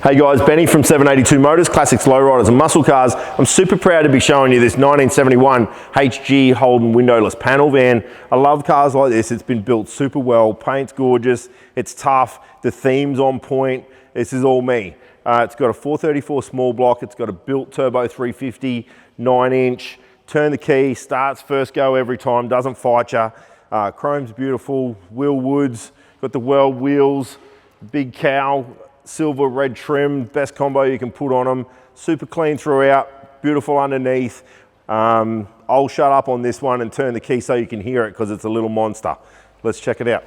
Hey guys, Benny from 782 Motors, Classics Lowriders and Muscle Cars. I'm super proud to be showing you this 1971 HG Holden Windowless panel van. I love cars like this. It's been built super well, paint's gorgeous, it's tough, the theme's on point. This is all me. It's got a 434 small block, it's got a built turbo 350, 9-inch, turn the key, starts first go every time, doesn't fight you. Chrome's beautiful, wheel woods, got the weld wheels, big cowl, silver red trim, best combo you can put on them. Super clean throughout, beautiful underneath. I'll shut up on this one and turn the key so you can hear it because it's a little monster. Let's check it out.